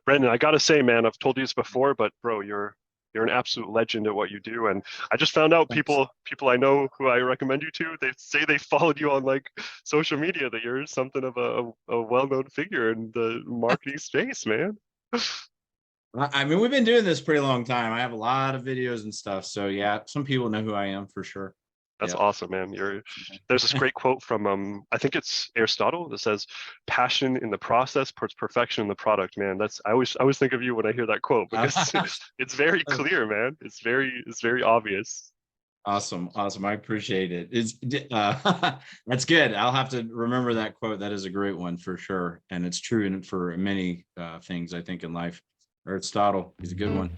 Brandon, I gotta say, man, I've told you this before, but bro, you're an absolute legend at what you do. And I just found out Thanks. people I know who I recommend you to, they say they followed you on like social media, that you're something of a well-known figure in the marketing space, man. I mean, we've been doing this pretty long time. I have a lot of videos and stuff. So yeah, some people know who I am for sure. That's Yeah. awesome, man. There's this great quote from I think it's Aristotle that says, "Passion in the process puts perfection in the product." Man, that's I always think of you when I hear that quote because it's very clear, man. It's very obvious. Awesome. Awesome. I appreciate it. That's good. I'll have to remember that quote. That is a great one for sure. And it's true for many things, I think, in life. Aristotle, he's a good one.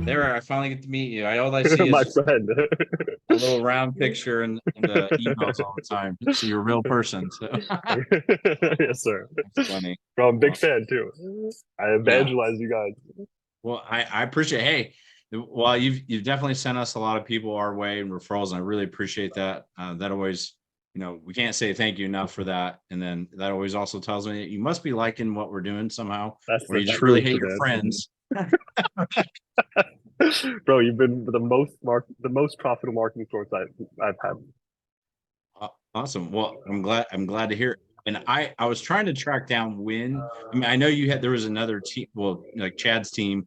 There, I finally get to meet you. All I see is My just friend. a little round picture in the emails all the time. So you're a real person. So Yes, sir. that's funny. Bro, I'm a big fan too. I Yeah. evangelize you guys. Well, I appreciate. Hey, well, you've definitely sent us a lot of people our way and referrals, and I really appreciate that. That always, we can't say thank you enough for that. And then that always also tells me that you must be liking what we're doing somehow, That's or the you just really truth, hate your man. friends. Bro, you've been the most profitable marketing source I've had. Awesome. Well, I'm glad to hear it. And I was trying to track down when. I mean, I know there was another team. Well, like Chad's team.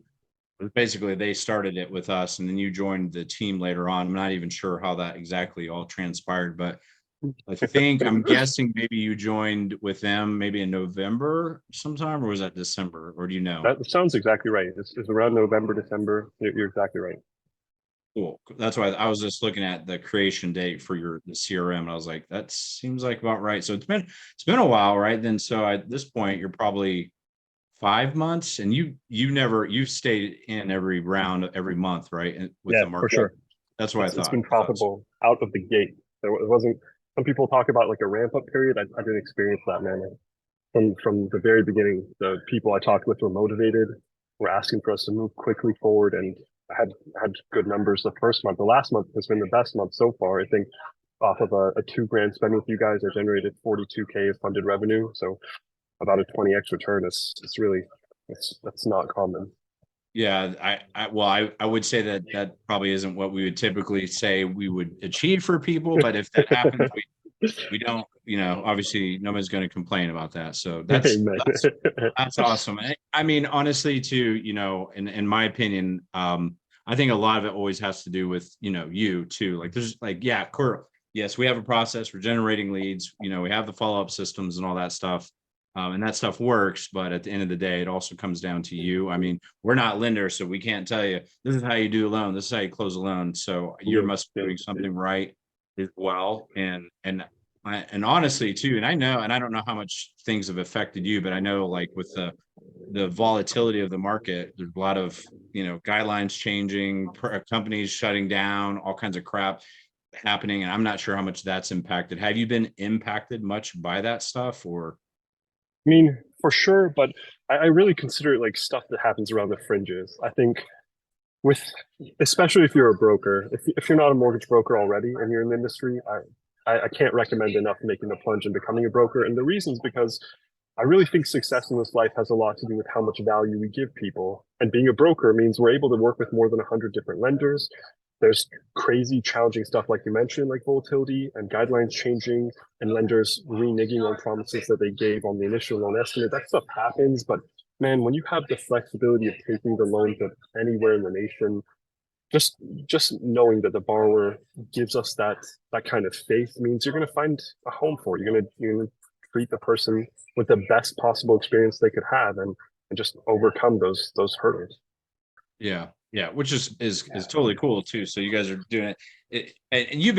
Basically, they started it with us, and then you joined the team later on. I'm not even sure how that exactly all transpired, but I'm guessing maybe you joined with them maybe in November sometime, or was that December, or do you know? That sounds exactly right. It's around November, December. You're exactly right. Cool. That's why I was just looking at the creation date for the CRM, and I was like, that seems like about right. So it's been a while, right? Then so at this point, you're probably 5 months, and you stayed in every round every month, right? With Yeah, the for market. sure. That's what I It's thought. been profitable out of the gate. It wasn't. Some people talk about like a ramp up period. I didn't experience that, man. From the very beginning, the people I talked with were motivated, were asking for us to move quickly forward, and I had good numbers the first month. The last month has been the best month so far. I think off of a 2 grand spend with you guys, I generated 42K of funded revenue. So about a 20x return. It's really that's not common. Yeah, I would say that probably isn't what we would typically say we would achieve for people, but if that happens, we don't, obviously nobody's going to complain about that. So Amen. that's awesome. I mean, honestly, too, in my opinion, I think a lot of it always has to do with, you too. Like there's like, yeah, yes, we have a process for generating leads, we have the follow-up systems and all that stuff. And that stuff works, but at the end of the day, it also comes down to you. I mean, we're not lenders, so we can't tell you this is how you do a loan, this is how you close a loan. So you Yeah, must be yeah, doing something right as well. And honestly, too, and I don't know how much things have affected you, but I know like with the volatility of the market, there's a lot of guidelines changing, companies shutting down, all kinds of crap happening, and I'm not sure how much that's impacted. Have you been impacted much by that stuff, or? I mean, for sure, but I really consider it like stuff that happens around the fringes. I think with, especially if you're a broker, if you're not a mortgage broker already and you're in the industry, I can't recommend enough making the plunge and becoming a broker. And the reason's because I really think success in this life has a lot to do with how much value we give people. And being a broker means we're able to work with more than 100 different lenders. There's crazy, challenging stuff like you mentioned, like volatility and guidelines changing and lenders reneging on promises that they gave on the initial loan estimate. That stuff happens, but man, when you have the flexibility of taking the loans of anywhere in the nation, just just knowing that the borrower gives us that kind of faith means you're going to find a home for it. You're going to treat the person with the best possible experience they could have, and just overcome those hurdles. Yeah, yeah, which is totally cool too. So you guys are doing and you've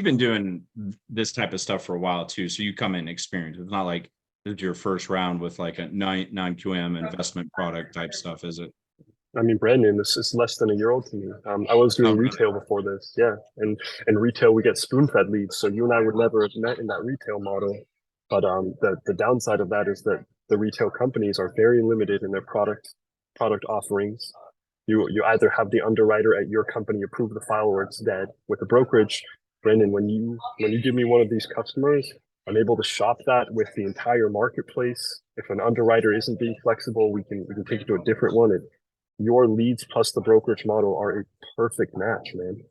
been doing this type of stuff for a while too. So you come in experienced. It's not like this is your first round with like a non-QM investment product type stuff, is it? I mean, Brandon, this is less than a year old to me. I was Oh, doing really? retail before this, yeah, and retail we get spoon-fed leads. So you and I would never have met in that retail model. But the downside of that is that the retail companies are very limited in their product offerings. You either have the underwriter at your company approve the file or it's dead. With the brokerage, Brandon, when you give me one of these customers, I'm able to shop that with the entire marketplace. If an underwriter isn't being flexible, we can take it to a different one. Your leads plus the brokerage model are a perfect match, man.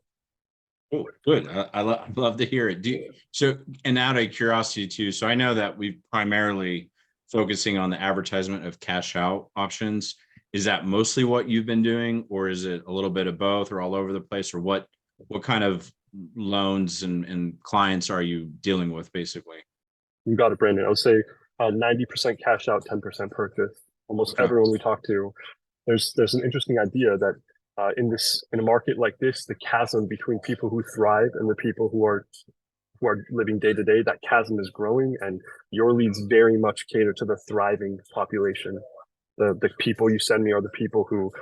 Oh, good. I love to hear it. So, and out of curiosity too, so I know that we primarily focusing on the advertisement of cash out options. Is that mostly what you've been doing, or is it a little bit of both, or all over the place, or what kind of loans and clients are you dealing with, basically? You got it, Brandon. I would say 90% cash out, 10% purchase. Almost Okay. everyone we talk to, there's an interesting idea that in a market like this, the chasm between people who thrive and the people who are living day to day, that chasm is growing, and your leads very much cater to the thriving population. The people you send me are the people who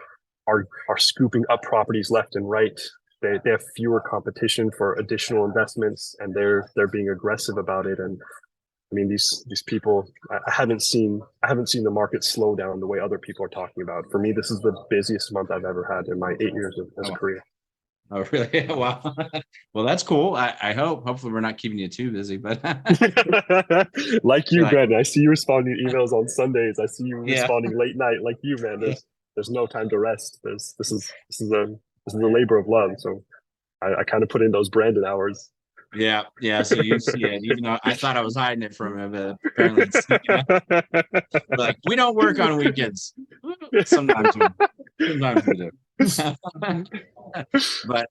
are scooping up properties left and right. They have fewer competition for additional investments, and they're being aggressive about it. And I mean, these people, I haven't seen the market slow down the way other people are talking about. For me, this is the busiest month I've ever had in my 8 years of as a Oh, career. oh, really? Wow. Well, that's cool. Hopefully we're not keeping you too busy, but Like you're you, like, Brandon. I see you responding to emails on Sundays. I see you yeah. responding late night, like you, man. There's no time to rest. This is a labor of love. So I kind of put in those Brandon hours. Yeah, yeah. So you see it, even though I thought I was hiding it from him, but apparently it's sneaking out. We're like, we don't work on weekends. Sometimes sometimes we do. But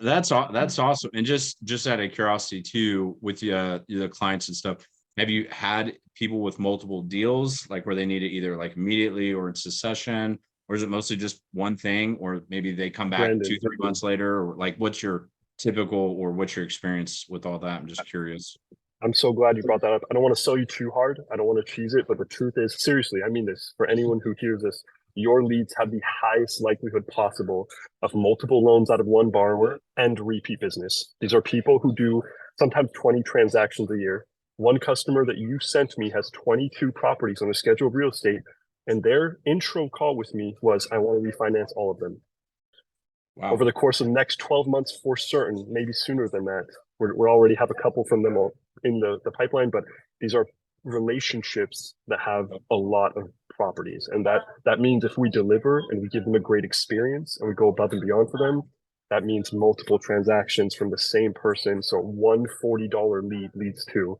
that's awesome. And just out of curiosity too, with the clients and stuff, have you had people with multiple deals, like where they need it either like immediately or in succession, or is it mostly just one thing, or maybe they come back Brandon, 2-3 months later, or like what's your typical, or what's your experience with all that? I'm just curious. I'm so glad you brought that up. I don't want to sell you too hard. I don't want to cheese it, but the truth is, seriously, I mean this for anyone who hears this, your leads have the highest likelihood possible of multiple loans out of one borrower and repeat business. These are people who do sometimes 20 transactions a year. One customer that you sent me has 22 properties on the schedule of real estate, and their intro call with me was, I want to refinance all of them. Over Wow. the course of the next 12 months for certain, maybe sooner than that. We're already have a couple from them in the pipeline, but these are relationships that have a lot of properties. And that means if we deliver and we give them a great experience and we go above and beyond for them, that means multiple transactions from the same person. So one $40 lead leads to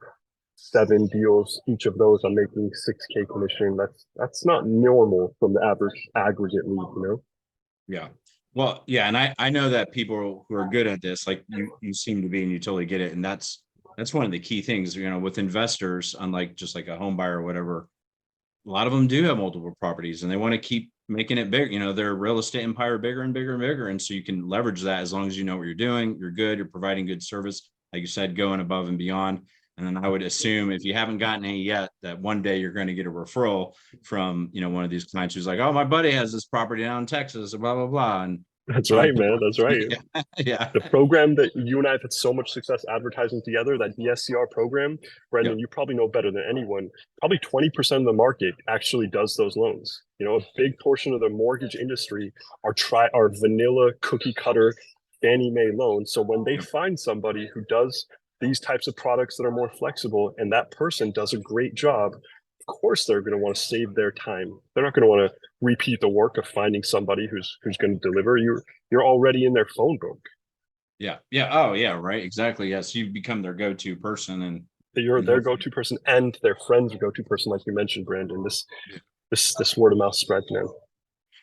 7 deals. Each of those I'm making 6K commission. That's not normal from the average aggregate lead. Yeah. Well, yeah, and I know that people who are good at this, like you seem to be, and you totally get it. And that's one of the key things, with investors, unlike just like a home buyer or whatever. A lot of them do have multiple properties and they want to keep making it big, their real estate empire bigger and bigger and bigger. And so you can leverage that as long as you know what you're doing, you're good, you're providing good service, like you said, going above and beyond. And then I would assume, if you haven't gotten any yet, that one day you're going to get a referral from, one of these clients who's like, oh, my buddy has this property down in Texas, blah, blah, blah. And That's so I right, man. That's right. yeah, yeah, The program that you and I have had so much success advertising together, that DSCR program, Brendan, yep, you probably know better than anyone. Probably 20% of the market actually does those loans. A big portion of the mortgage industry are vanilla cookie cutter Fannie Mae loans. So when they yep, find somebody who does these types of products that are more flexible and that person does a great job, of course they're going to want to save their time. They're not going to want to repeat the work of finding somebody who's going to deliver. You're already in their phone book. yeah, yeah. Oh, yeah, right, exactly. Yes, you become their go-to person, You're and their hopefully, go-to person and their friend's go-to person, like you mentioned, Brandon. This word of mouth spread, man.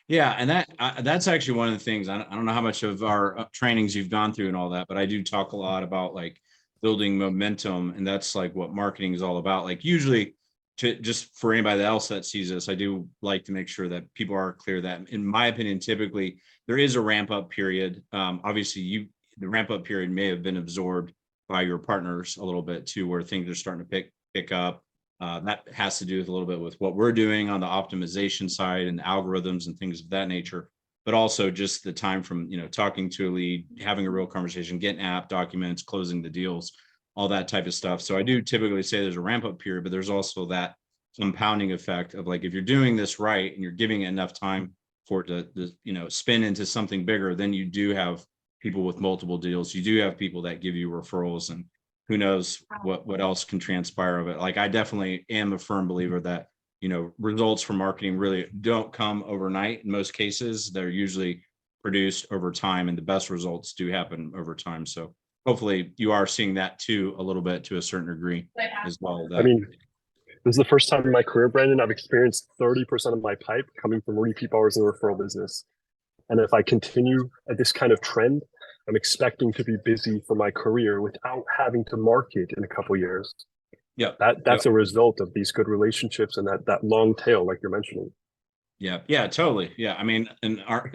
yeah, and that's actually one of the things. I don't know how much of our trainings you've gone through and all that, but I do talk a lot about like building momentum, and that's like what marketing is all about. Like usually, to just for anybody else that sees this, I do like to make sure that people are clear that, in my opinion, typically there is a ramp up period. Obviously, the ramp up period may have been absorbed by your partners a little bit too, where things are starting to pick up. That has to do with a little bit with what we're doing on the optimization side and algorithms and things of that nature, but also just the time from, talking to a lead, having a real conversation, getting app documents, closing the deals, all that type of stuff. So I do typically say there's a ramp up period, but there's also that compounding effect of like, if you're doing this right and you're giving it enough time for it to spin into something bigger, then you do have people with multiple deals. You do have people that give you referrals, and who knows what else can transpire of it. Like I definitely am a firm believer that, you know, results from marketing really don't come overnight. In most cases, they're usually produced over time, and the best results do happen over time. So hopefully you are seeing that too, a little bit to a certain degree as well. I mean, this is the first time in my career, Brandon, I've experienced 30% of my pipe coming from repeat borrowers in the referral business. And if I continue at this kind of trend, I'm expecting to be busy for my career without having to market in a couple of years. Yeah, that's a result of these good relationships and that long tail, like you're mentioning. Yeah, totally. Yeah, I mean, and our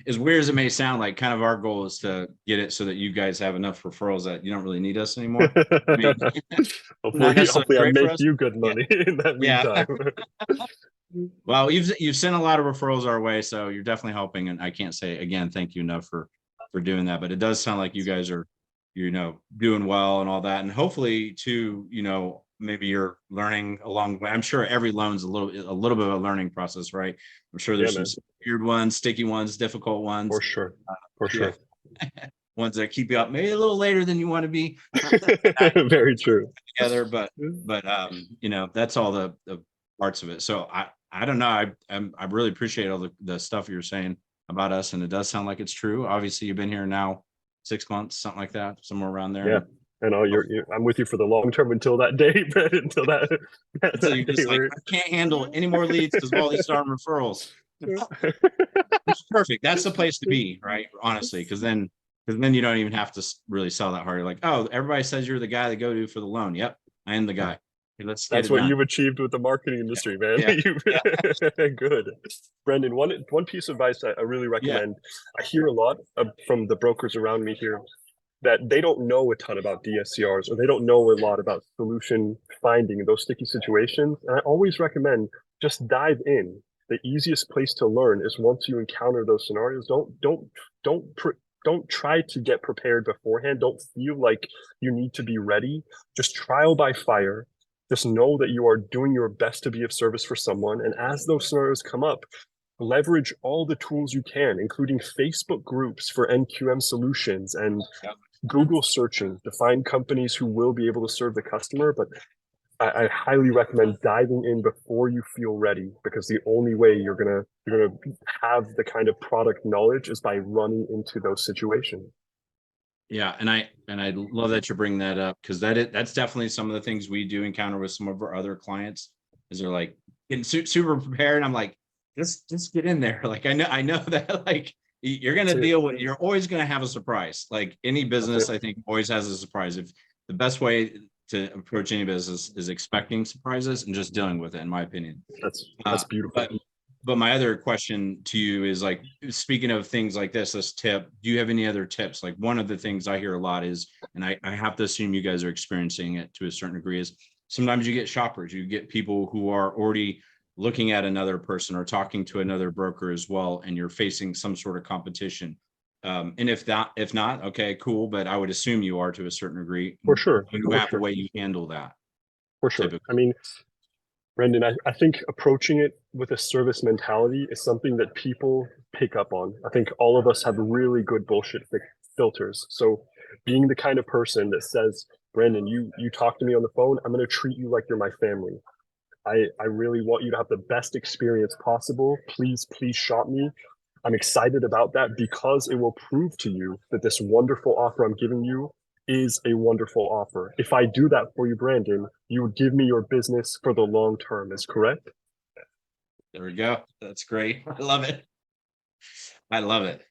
as weird as it may sound, like kind of our goal is to get it so that you guys have enough referrals that you don't really need us anymore. I mean, not necessarily hopefully I great for make us. you good money in that meantime. Well, you've sent a lot of referrals our way, so you're definitely helping. And I can't say again, thank you enough for doing that. But it does sound like you guys are, you know, doing well and all that. And hopefully too, you know, maybe you're learning along the way. I'm sure every loan's a little bit of a learning process, right? I'm sure there's some weird ones, sticky ones, difficult ones. For sure. For sure. Ones that keep you up maybe a little later than you want to be. Very true. Together, but you know, that's all the parts of it. So I don't know. I really appreciate all the stuff you're saying about us, and it does sound like it's true. Obviously, you've been here now 6 months, something like that, somewhere around there. Yeah. And I'm with you for the long term until that day, but until that. So you're just like, I can't handle any more leads because of all these darn referrals. It's perfect. That's the place to be, right? Honestly, because then you don't even have to really sell that hard. You're like, oh, everybody says you're the guy to go to for the loan. Yep, I am the guy. Okay, that's what you've achieved with the marketing industry, man. Good. Brendan, one piece of advice I really recommend. I hear a lot from the brokers around me here that they don't know a ton about DSCRs, or they don't know a lot about solution finding in those sticky situations. And I always recommend just dive in. The easiest place to learn is once you encounter those scenarios. Don't try to get prepared beforehand. Don't feel like you need to be ready. Just trial by fire. Just know that you are doing your best to be of service for someone. And as those scenarios come up, leverage all the tools you can, including Facebook groups for NQM solutions and Google searching to find companies who will be able to serve the customer. But I highly recommend diving in before you feel ready, because the only way you're gonna have the kind of product knowledge is by running into those situations. Yeah, and I love that you're bringing that up, because that's definitely some of the things we do encounter with some of our other clients. Is they're like getting super prepared. I'm like, just get in there. Like I know that like you're gonna deal with. You're always gonna have a surprise. Like any business, I think always has a surprise. If the best way to approach any business is expecting surprises and just dealing with it, in my opinion. That's beautiful. But my other question to you is, like, speaking of things like this tip, do you have any other tips? Like one of the things I hear a lot is, and I have to assume you guys are experiencing it to a certain degree, is sometimes you get shoppers, you get people who are already looking at another person or talking to another broker as well, and you're facing some sort of competition. And if not, okay, cool. But I would assume you are to a certain degree. For sure. You have a way you handle that. For sure. Typically. I mean, Brendan, I think approaching it with a service mentality is something that people pick up on. I think all of us have really good bullshit filters. So being the kind of person that says, Brendan, you talk to me on the phone, I'm going to treat you like you're my family. I really want you to have the best experience possible. Please shop me. I'm excited about that because it will prove to you that this wonderful offer I'm giving you is a wonderful offer. If I do that for you, Brandon, you would give me your business for the long term. Is correct? There we go. That's great. I love it.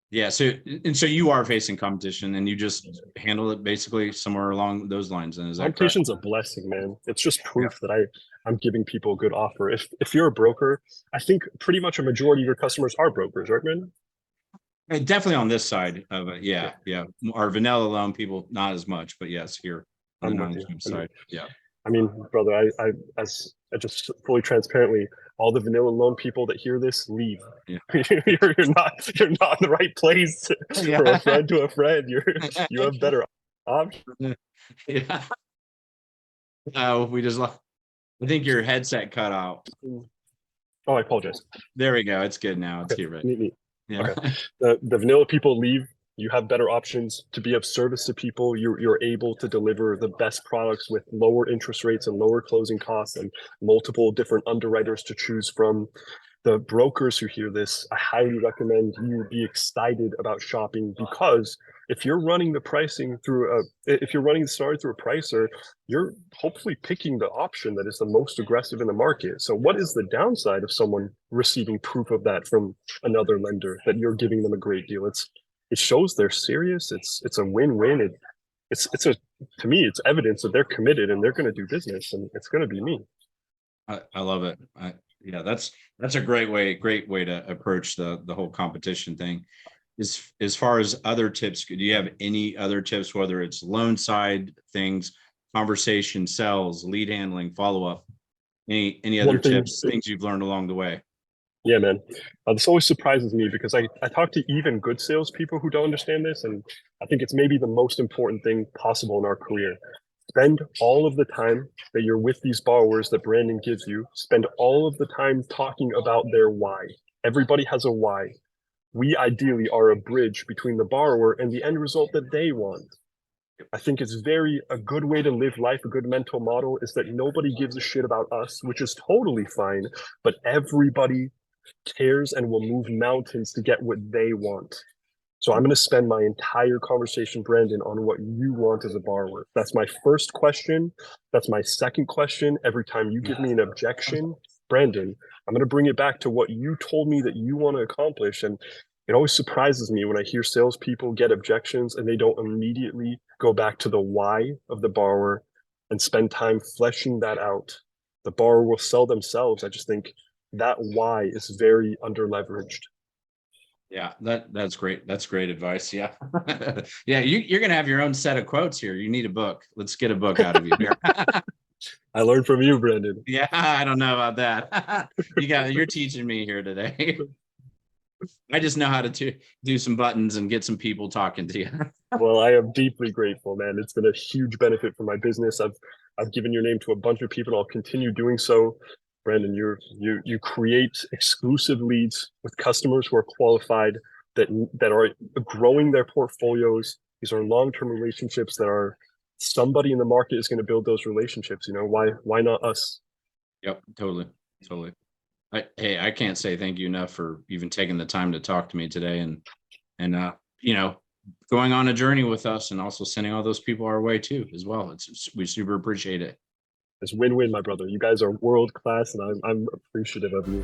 Yeah. So you are facing competition, and you just handle it basically somewhere along those lines. And is that competition's correct? A blessing, man. It's just proof that I'm giving people a good offer. If you're a broker, I think pretty much a majority of your customers are brokers, right, Brandon? Definitely on this side of it. Yeah. Our vanilla loan people, not as much, but yes, here on the non-QM side. Yeah. I mean, brother, I just fully transparently, all the vanilla loan people that hear this, leave. Yeah. you're not in the right place for a friend to a friend. You have better options. Yeah. We just lost. I think your headset cut out. Oh, I apologize. There we go. It's good now. It's here, right? Neat. Yeah. Okay. The vanilla people leave. You have better options to be of service to people. You're able to deliver the best products with lower interest rates and lower closing costs and multiple different underwriters to choose from. The brokers who hear this, I highly recommend you be excited about shopping, because if you're running the pricing through if you're running the scenario through a pricer, you're hopefully picking the option that is the most aggressive in the market. So what is the downside of someone receiving proof of that from another lender, that you're giving them a great deal? It shows they're serious. It's a win-win. It's a, to me, it's evidence that they're committed and they're going to do business, and it's going to be me. I love it. Yeah, that's a great way to approach the whole competition thing. As far as other tips, do you have any other tips, whether it's loan side things, conversation, sales, lead handling, follow up, any other tips, things you've learned along the way? Yeah, man. This always surprises me, because I talk to even good salespeople who don't understand this. And I think it's maybe the most important thing possible in our career. Spend all of the time that you're with these borrowers that Brandon gives you, spend all of the time talking about their why. Everybody has a why. We ideally are a bridge between the borrower and the end result that they want. I think it's a good way to live life. A good mental model is that nobody gives a shit about us, which is totally fine, but everybody cares and will move mountains to get what they want. So I'm going to spend my entire conversation, Brandon, on what you want as a borrower. That's my first question. That's my second question. Every time you give me an objection, Brandon, I'm going to bring it back to what you told me that you want to accomplish. And it always surprises me when I hear salespeople get objections and they don't immediately go back to the why of the borrower and spend time fleshing that out. The borrower will sell themselves. I just think that why is very underleveraged. Yeah, that's great. That's great advice. Yeah. Yeah, you're gonna have your own set of quotes here. You need a book. Let's get a book out of you here. I learned from you, Brandon. Yeah, I don't know about that. You're teaching me here today. I just know how to do some buttons and get some people talking to you. Well, I am deeply grateful, man. It's been a huge benefit for my business. I've given your name to a bunch of people. I'll continue doing so. Brandon, you create exclusive leads with customers who are qualified, that are growing their portfolios. These are long-term relationships that are, somebody in the market is going to build those relationships. Why not us? Yep, totally. Hey, I can't say thank you enough for even taking the time to talk to me today, and going on a journey with us, and also sending all those people our way too as well. We super appreciate it. It's win-win, my brother. You guys are world class, and I'm appreciative of you.